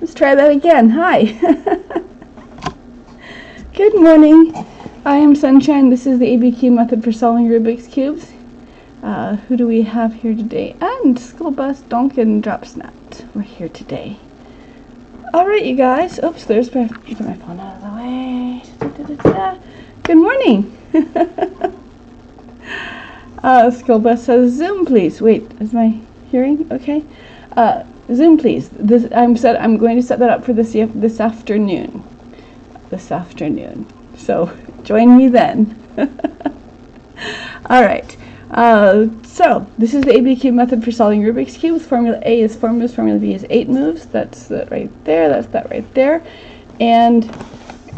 Let's try that again. Hi. Good morning. I am Sunshine. This is the ABCube method for solving Rubik's Cubes. Who do we have here today? And School Bus, Donkin, Drop Snap. We're here today. Alright, you guys. Oops, there's my phone out of the way. Good morning. School Bus says, Zoom, please. Wait, is my hearing okay? Zoom, please. I'm going to set that up for this afternoon. This afternoon. So join me then. All right. So this is the ABCube method for solving Rubik's cubes. Formula A is 4 moves. Formula B is 8 moves. That's that right there. That's that right there. And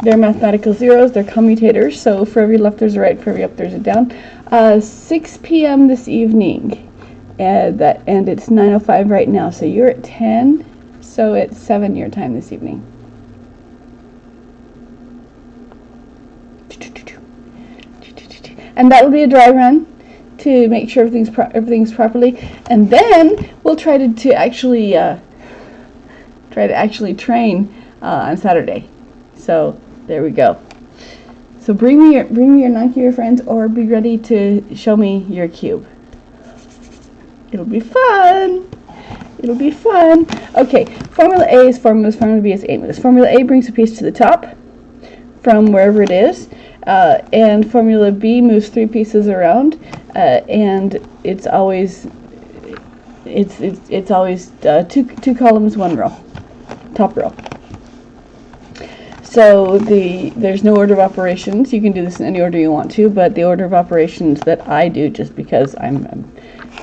they're mathematical zeros. They're commutators. So for every left there's a right. For every up there's a down. 6 p.m. this evening. And it's 9:05 right now, so you're at 10, so it's 7 your time this evening. And that will be a dry run to make sure everything's properly, and then we'll try to actually train on Saturday. So there we go. So bring me your non-cuber friends, or be ready to show me your cube. It'll be fun. It'll be fun. Okay, Formula A is 4 moves, Formula B is 8 moves. Formula A brings a piece to the top from wherever it is, and Formula B moves 3 pieces around, and it's always two columns, 1 row, top row. So there's no order of operations. You can do this in any order you want to, but the order of operations that I do, just because I'm a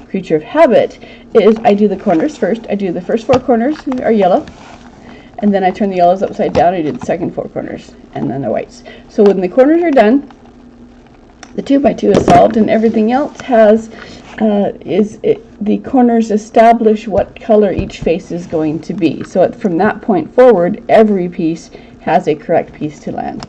creature of habit, is I do the corners first. I do the first 4 corners are yellow, and then I turn the yellows upside down. I do the second 4 corners, and then the whites. So when the corners are done, the 2x2 is solved, and everything else has the corners establish what color each face is going to be. So from that point forward, every piece has a correct piece to land.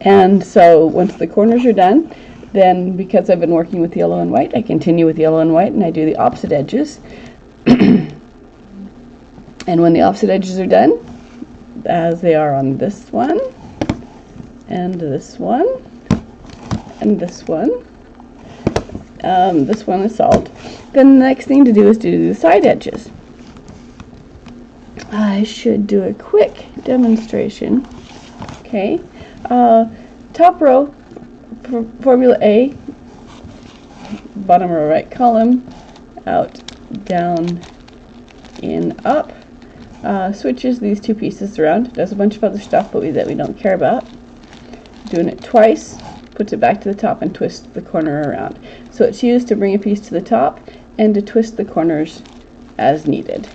And so once the corners are done, then because I've been working with yellow and white, I continue with yellow and white, and I do the opposite edges. And when the opposite edges are done, as they are on this one, and this one, and this one is solved, then the next thing to do is to do the side edges. I should do a quick demonstration. Okay, top row, Formula A, bottom row right column, out, down, in, up, switches these 2 pieces around, does a bunch of other stuff that we don't care about, doing it twice, puts it back to the top and twists the corner around. So it's used to bring a piece to the top and to twist the corners as needed.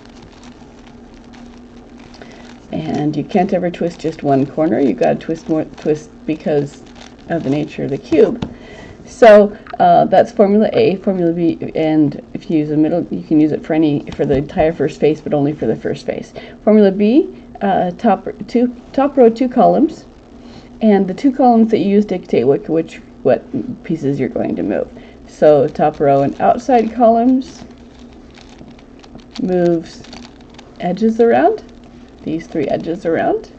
And you can't ever twist just one corner. You've got to twist because of the nature of the cube. So that's Formula A, Formula B, and if you use the middle, you can use it for the entire first face, but only for the first face. Formula B, top row 2 columns, and the 2 columns that you use dictate what pieces you're going to move. So top row and outside columns moves edges around. These 3 edges around,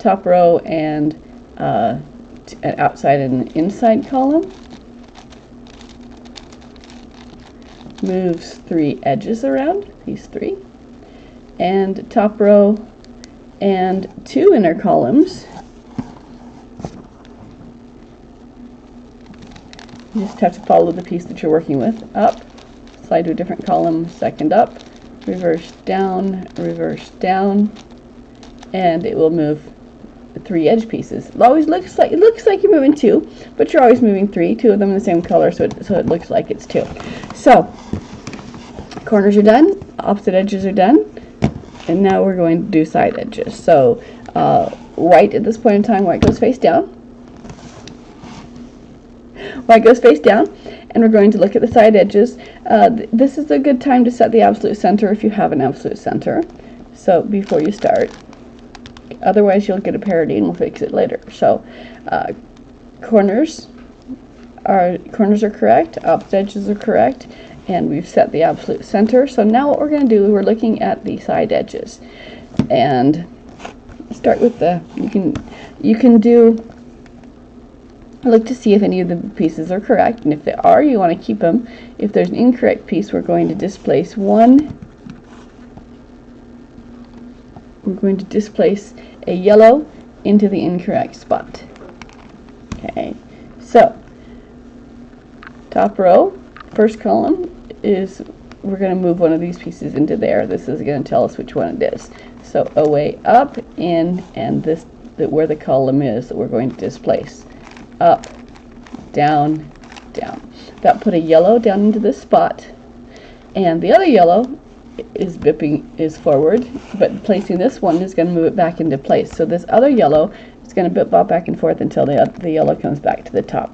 top row and an outside and inside column moves 3 edges around, these 3, and top row and 2 inner columns. You just have to follow the piece that you're working with. Up, slide to a different column, second up, reverse down, and it will move 3 edge pieces. It always looks like you're moving 2, but you're always moving 3. 2 of them in the same color, so it looks like it's 2. So corners are done, opposite edges are done, and now we're going to do side edges. So white at this point in time, white goes face down. White goes face down, and we're going to look at the side edges. This is a good time to set the absolute center if you have an absolute center. So before you start, otherwise you'll get a parity and we'll fix it later. So corners are correct, opposite edges are correct, and we've set the absolute center. So now what we're going to do, we're looking at the side edges, and start with the, you can do, look to see if any of the pieces are correct, and if they are, you want to keep them. If there's an incorrect piece, we're going to displace one. We're going to displace a yellow into the incorrect spot. Okay, so top row, first column is, we're going to move one of these pieces into there. This is going to tell us which one it is. So away, up, in, and this, where the column is that we're going to displace. Up, down, down. That put a yellow down into this spot, and the other yellow is forward, but placing this one is going to move it back into place. So this other yellow is going to bop back and forth until the yellow comes back to the top,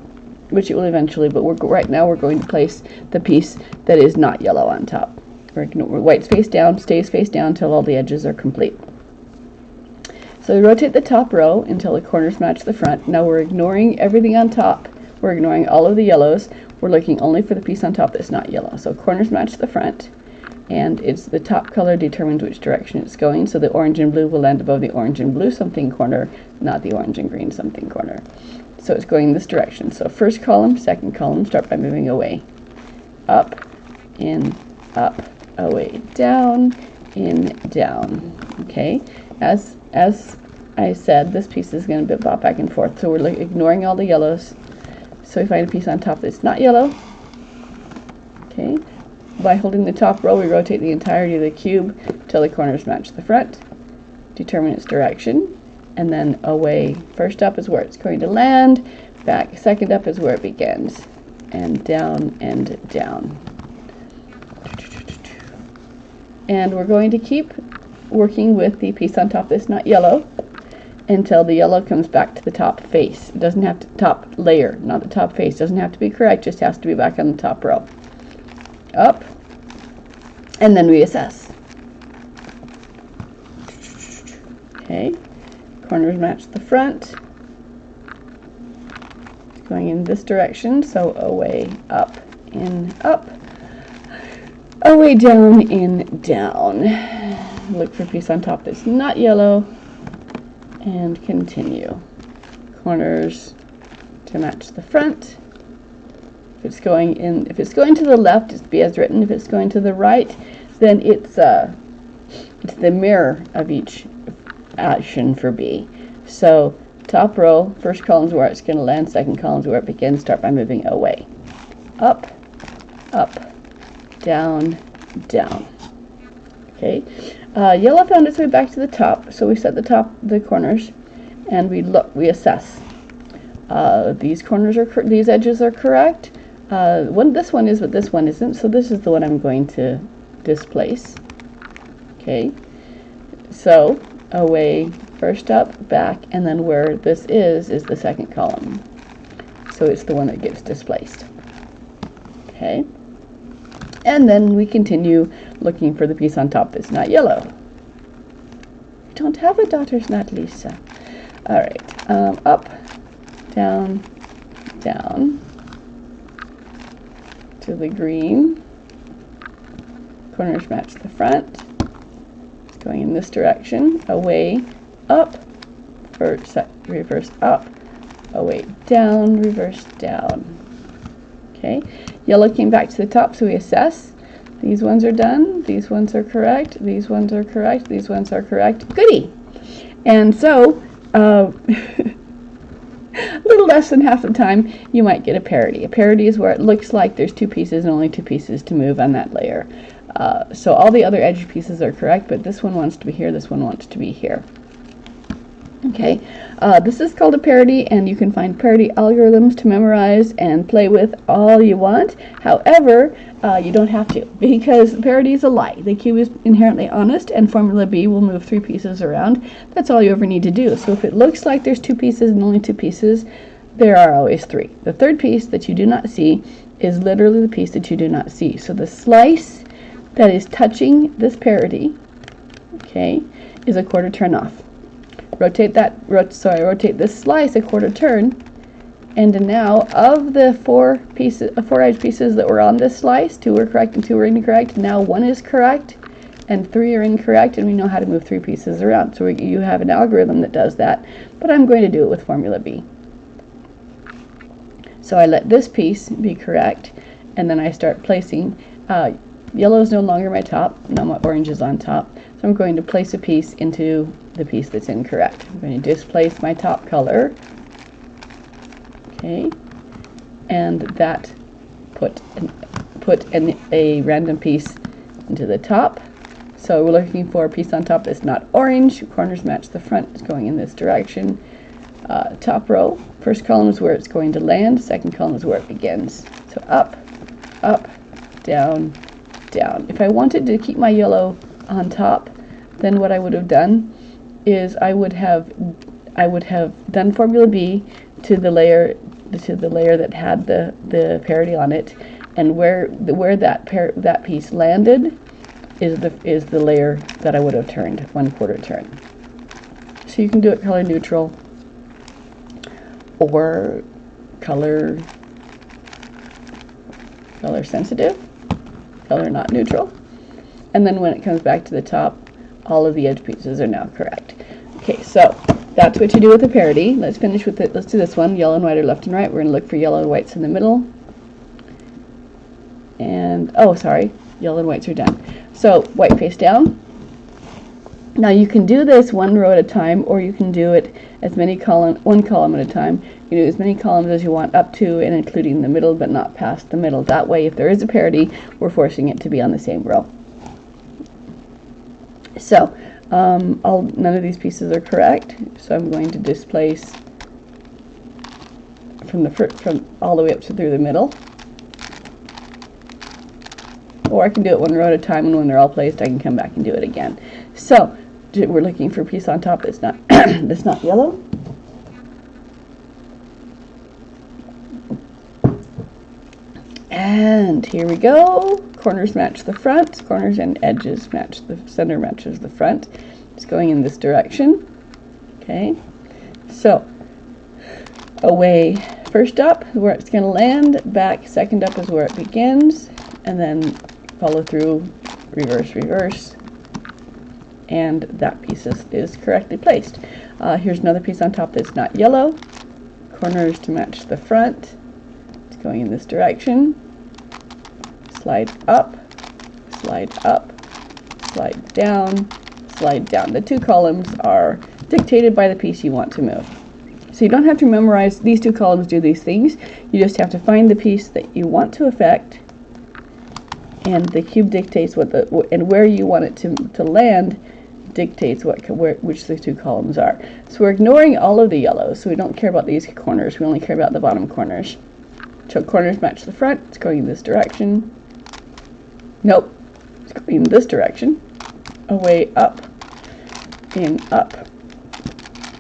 which it will eventually, but right now we're going to place the piece that is not yellow on top. White's face down, stays face down until all the edges are complete. So we rotate the top row until the corners match the front. Now we're ignoring everything on top. We're ignoring all of the yellows. We're looking only for the piece on top that's not yellow. So corners match the front, and it's the top color determines which direction it's going. So the orange and blue will land above the orange and blue something corner, not the orange and green something corner. So it's going in this direction. So first column, second column, start by moving away. Up, in, up, away, down, in, down. Okay, as I said, this piece is going to bop back and forth, so we're ignoring all the yellows. So we find a piece on top that's not yellow. Okay, by holding the top row, we rotate the entirety of the cube until the corners match the front, determine its direction, and then away. First up is where it's going to land, back, second up is where it begins, and down and down. And we're going to keep working with the piece on top that's not yellow until the yellow comes back to the top face. It doesn't have to, top layer, not the top face. Doesn't have to be correct, just has to be back on the top row. Up, and then we assess. Okay, corners match the front. It's going in this direction, so away, up, in, up. Away, down, in, down. Look for a piece on top that's not yellow, and continue. Corners to match the front. If it's going to the left, it's B as written. If it's going to the right, then it's the mirror of each action for B. So top row, first column is where it's going to land, second column is where it begins. Start by moving away. Up, up, down, down. Okay, yellow found its way back to the top, so we set the corners, and we assess. These corners these edges are correct. This one is, but this one isn't. So this is the one I'm going to displace. Okay, so away, first up, back, and then where this is the second column. So it's the one that gets displaced. Okay. And then we continue looking for the piece on top that's not yellow. We don't have a daughter's not Lisa. All right, up, down, down to the green. Corners match the front. It's going in this direction. Away, up, reverse up, away, down, reverse down. Okay, yellow came back to the top, so we assess. These ones are done, these ones are correct, these ones are correct, these ones are correct. Goody! And so, a little less than half the time, you might get a parity. A parity is where it looks like there's two pieces and only two pieces to move on that layer. So all the other edge pieces are correct, but this one wants to be here, this one wants to be here. Okay, this is called a parity, and you can find parity algorithms to memorize and play with all you want. However, you don't have to, because parity is a lie. The cube is inherently honest, and formula B will move three pieces around. That's all you ever need to do. So if it looks like there's two pieces and only two pieces, there are always three. The third piece that you do not see is literally the piece that you do not see. So the slice that is touching this parity, okay, is a quarter turn off. Rotate this slice a quarter turn, And now, of the four edge pieces that were on this slice, 2 were correct and 2 were incorrect. Now 1 is correct and 3 are incorrect, and we know how to move 3 pieces around. So you have an algorithm that does that, but I'm going to do it with Formula B. So I let this piece be correct, and then I start placing. Yellow is no longer my top, now my orange is on top. So I'm going to place a piece into the piece that's incorrect. I'm going to displace my top color. Okay, and that put a random piece into the top. So we're looking for a piece on top that's not orange. Corners match the front. It's going in this direction. Top row, first column is where it's going to land. Second column is where it begins. So up, up, down, down. If I wanted to keep my yellow on top, then what I would have done is I would have done Formula B to the layer that had the parity on it, and where that piece landed is the layer that I would have turned 1/4 turn. So you can do it color neutral or color sensitive, color not neutral, and then when it comes back to the top, all of the edge pieces are now correct. Okay, so that's what you do with the parity. Let's finish with it. Let's do this one. Yellow and white are left and right. We're going to look for yellow and whites in the middle. And, oh, sorry, yellow and whites are done. So, white face down. Now you can do this one row at a time, or you can do it as one column at a time. You can do as many columns as you want up to and including the middle, but not past the middle. That way, if there is a parity, we're forcing it to be on the same row. So, none of these pieces are correct, so I'm going to displace from all the way up through the middle. Or I can do it one row at a time, and when they're all placed, I can come back and do it again. So, we're looking for a piece on top that's not that's not yellow. And here we go. Corners match the front. Corners and edges match the center matches the front. It's going in this direction. Okay. So away first up is where it's going to land. Back second up is where it begins, and then follow through, reverse, reverse, and that piece is correctly placed. Here's another piece on top that's not yellow. Corners to match the front. It's going in this direction. Slide up, slide up, slide down, slide down. The 2 columns are dictated by the piece you want to move. So you don't have to memorize these 2 columns do these things. You just have to find the piece that you want to affect, and the cube dictates and where you want it to land dictates which the 2 columns are. So we're ignoring all of the yellows, so we don't care about these corners. We only care about the bottom corners. So corners match the front. It's going in this direction. Nope, it's going in this direction. Away up, in up,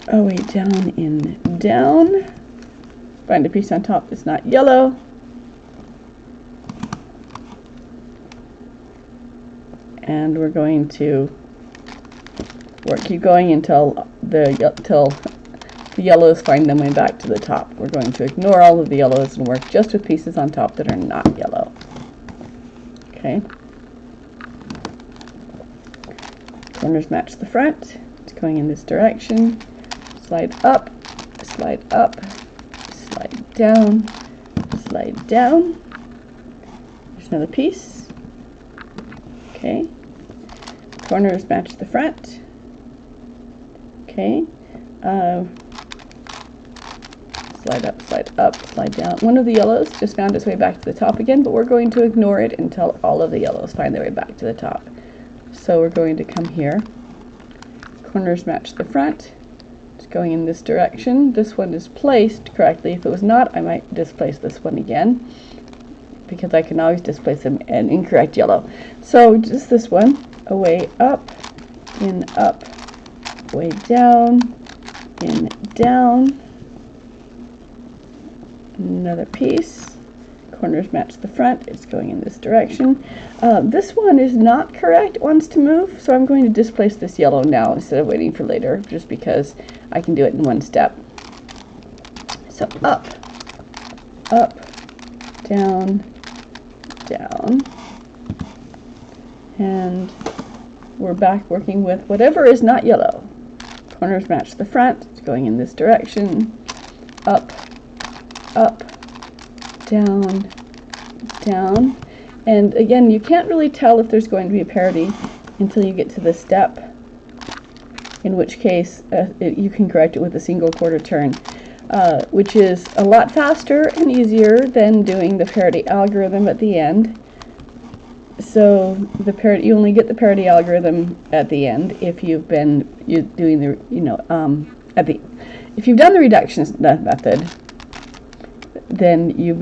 away down, in down. Find a piece on top that's not yellow. And we're going to keep going until the yellows find their way back to the top. We're going to ignore all of the yellows and work just with pieces on top that are not yellow. Okay. Corners match the front. It's going in this direction. Slide up, slide up, slide down, slide down. There's another piece. Okay. Corners match the front. Okay. Slide up, slide down. One of the yellows just found its way back to the top again, but we're going to ignore it until all of the yellows find their way back to the top. So we're going to come here. Corners match the front. It's going in this direction. This one is placed correctly. If it was not, I might displace this one again, because I can always displace an incorrect yellow. So just this one. Away up, in up, way down, in down. Another piece. Corners match the front. It's going in this direction. This one is not correct. It wants to move, so I'm going to displace this yellow now instead of waiting for later, just because I can do it in one step. So up, up, down, down. And we're back working with whatever is not yellow. Corners match the front, it's going in this direction. Up, up, down, down. And again, you can't really tell if there's going to be a parity until you get to this step, in which case you can correct it with a single quarter turn, which is a lot faster and easier than doing the parity algorithm at the end. So you only get the parity algorithm at the end if you've been doing the if you've done the reduction method, then you've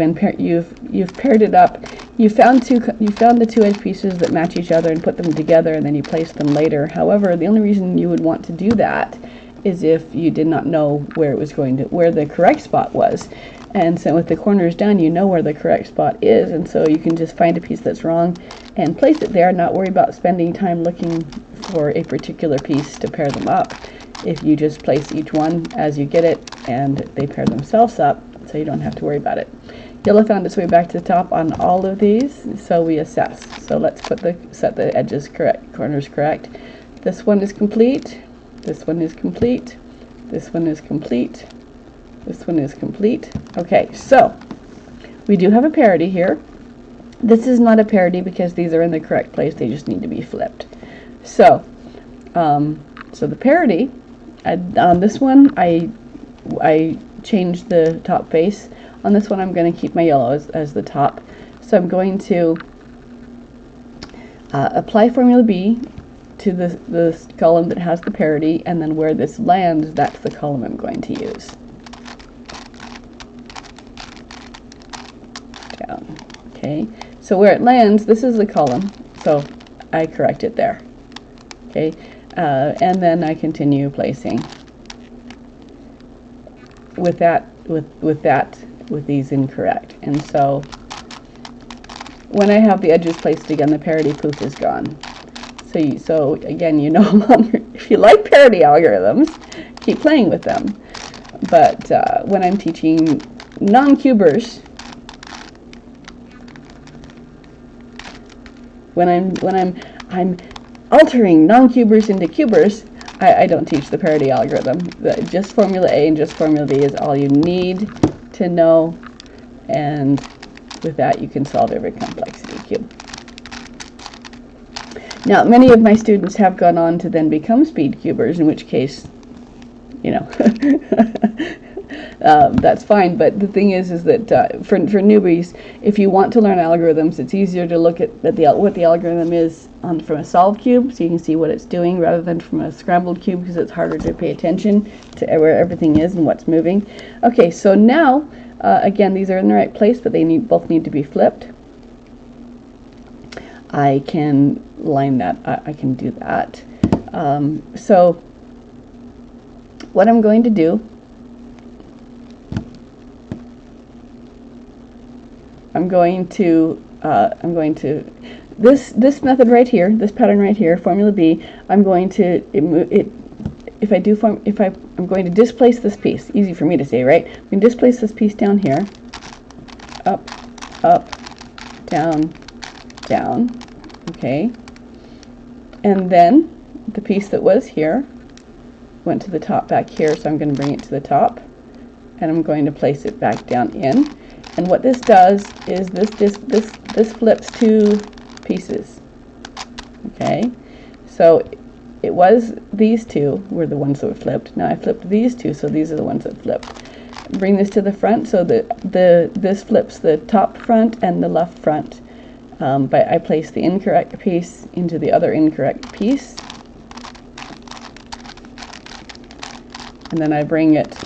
paired it up. You found the two edge pieces that match each other and put them together, and then you place them later. However, the only reason you would want to do that is if you did not know where the correct spot was. And so with the corners done, you know where the correct spot is, and so you can just find a piece that's wrong and place it there, not worry about spending time looking for a particular piece to pair them up. If you just place each one as you get it, and they pair themselves up, so you don't have to worry about it. Yellow found its way back to the top on all of these, so we assess. So let's set the edges correct, corners correct. This one is complete, this one is complete, this one is complete, this one is complete. Okay, so we do have a parity here. This is not a parity because these are in the correct place, they just need to be flipped. So, so the parity, on this one I changed the top face. On this one I'm going to keep my yellow as the top. So I'm going to apply formula B to the column that has the parity, and then where this lands, that's the column I'm going to use. Down. Okay, so where it lands, this is the column, so I correct it there. Okay, and then I continue placing with these incorrect. And so when I have the edges placed again, the parity poof is gone. So again, you no longer, if you like parity algorithms, keep playing with them. But when I'm teaching non-cubers, when I'm altering non-cubers into cubers, I don't teach the parity algorithm. Just formula A and just formula B is all you need to know, and with that you can solve every complexity cube. Now, many of my students have gone on to then become speed cubers, in which case, you know, that's fine. But the thing is that for newbies, if you want to learn algorithms, it's easier to look at what the algorithm is from a solved cube, so you can see what it's doing, rather than from a scrambled cube, because it's harder to pay attention to where everything is and what's moving. Okay, so now, again, these are in the right place, but they both need to be flipped. I can line that, I can do that. So what I'm going to do, this method right here, this pattern right here, formula B, I'm going to I'm going to displace this piece. Easy for me to say, right? I'm going to displace this piece down here, up, up, down, down. Okay, and then the piece that was here went to the top back here, so I'm going to bring it to the top, and I'm going to place it back down in. And what this does is this flips two pieces. Okay, so it was these two were the ones that were flipped. Now I flipped these two, so these are the ones that flipped. Bring this to the front, so this flips the top front and the left front. But I place the incorrect piece into the other incorrect piece, and then I bring it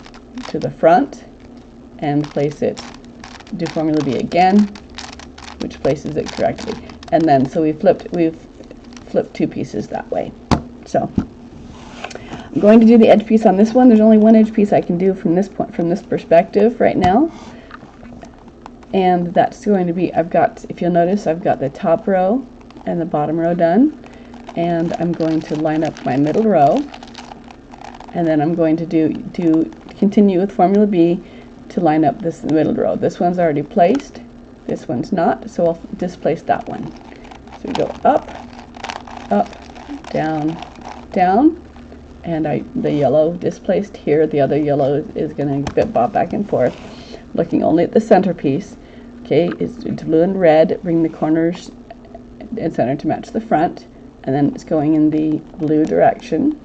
to the front and place it, do formula B again, which places it correctly. And then so we've flipped two pieces that way. So I'm going to do the edge piece on this one. There's only one edge piece I can do from this point, from this perspective right now. And that's going to be, if you'll notice, I've got the top row and the bottom row done. And I'm going to line up my middle row. And then I'm going to continue with formula B to line up this middle row. This one's already placed, this one's not, so I'll displace that one. So we go up, down, down, and the yellow displaced here. The other yellow is going to bob back and forth, looking only at the centerpiece. Okay, it's blue and red. Bring the corners and center to match the front, and then it's going in the blue direction.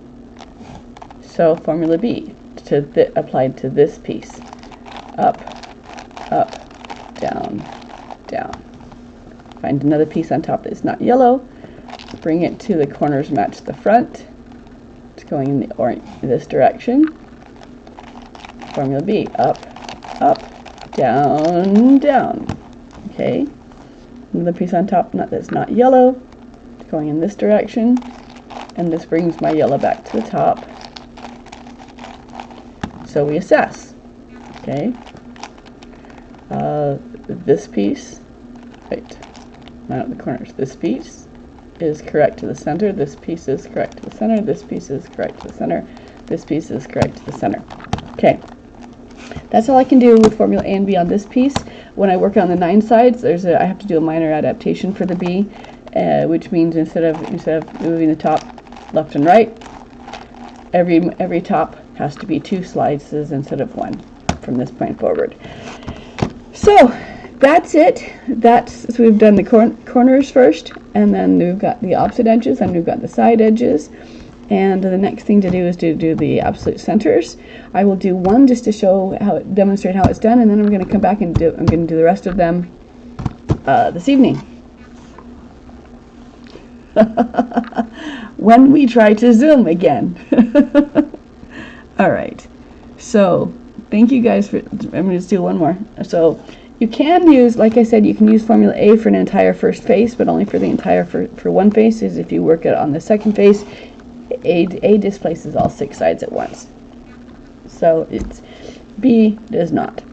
So formula B applied to this piece. Up, down, down. Find another piece on top that's not yellow. Bring it to the corners match the front. It's going in this direction. Formula B. Up, down, down. Okay. Another piece on top that's not yellow. It's going in this direction. And this brings my yellow back to the top. So we assess. Okay. This piece, right, line up the corners. This piece is correct to the center. This piece is correct to the center. This piece is correct to the center. This piece is correct to the center. Okay. That's all I can do with formula A and B on this piece. When I work on the 9 sides, I have to do a minor adaptation for the B, which means instead of moving the top left and right, every top has to be 2 slices instead of 1 from this point forward. So that's it. So we've done the corners first, and then we've got the opposite edges, and we've got the side edges. And the next thing to do is to do the absolute centers. I will do one just to demonstrate how it's done, and then I'm going to come back and I'm going to do the rest of them this evening. When we try to Zoom again. All right. So thank you guys for. I'm going to just do one more. So you can use, like I said, you can use formula A for an entire first face, but only for the entire for one face. Is if you work it on the second face, A displaces all 6 sides at once. So B does not.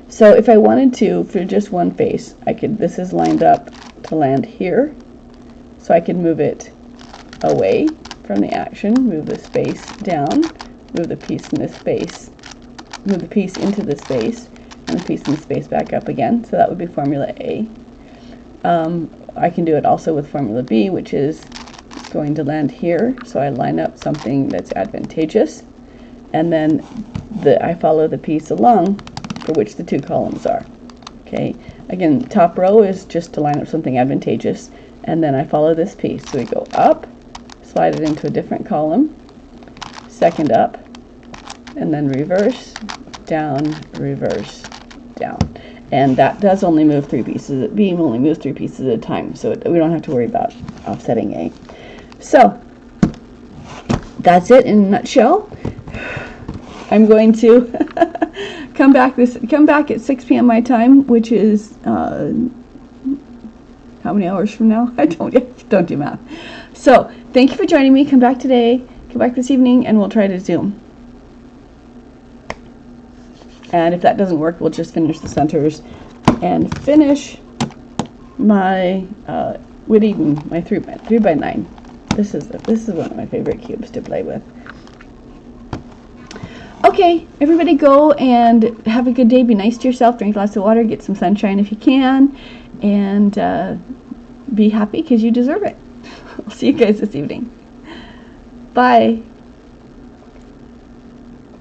So if I wanted to, for just one face, this is lined up to land here. So I could move it away from the action, move the space down, move the piece in this space, move the piece into the space, and the piece in the space back up again. So that would be formula A. I can do it also with formula B, which is going to land here. So I line up something that's advantageous, and then I follow the piece along for which the 2 columns are. Okay, again, top row is just to line up something advantageous, and then I follow this piece. So we go up, slide it into a different column, second up, and then reverse, down, reverse, down. And that does only move 3 pieces. B only moves 3 pieces at a time, so we don't have to worry about offsetting A. So that's it in a nutshell. I'm going to come back at 6 p.m. my time, which is how many hours from now? I don't do math. So thank you for joining me. Come back today. Come back this evening, and we'll try to Zoom. And if that doesn't work, we'll just finish the centers and finish my with Eden, my 3x9. This is one of my favorite cubes to play with. Okay, everybody go and have a good day. Be nice to yourself. Drink lots of water. Get some sunshine if you can. And be happy because you deserve it. I'll see you guys this evening. Bye.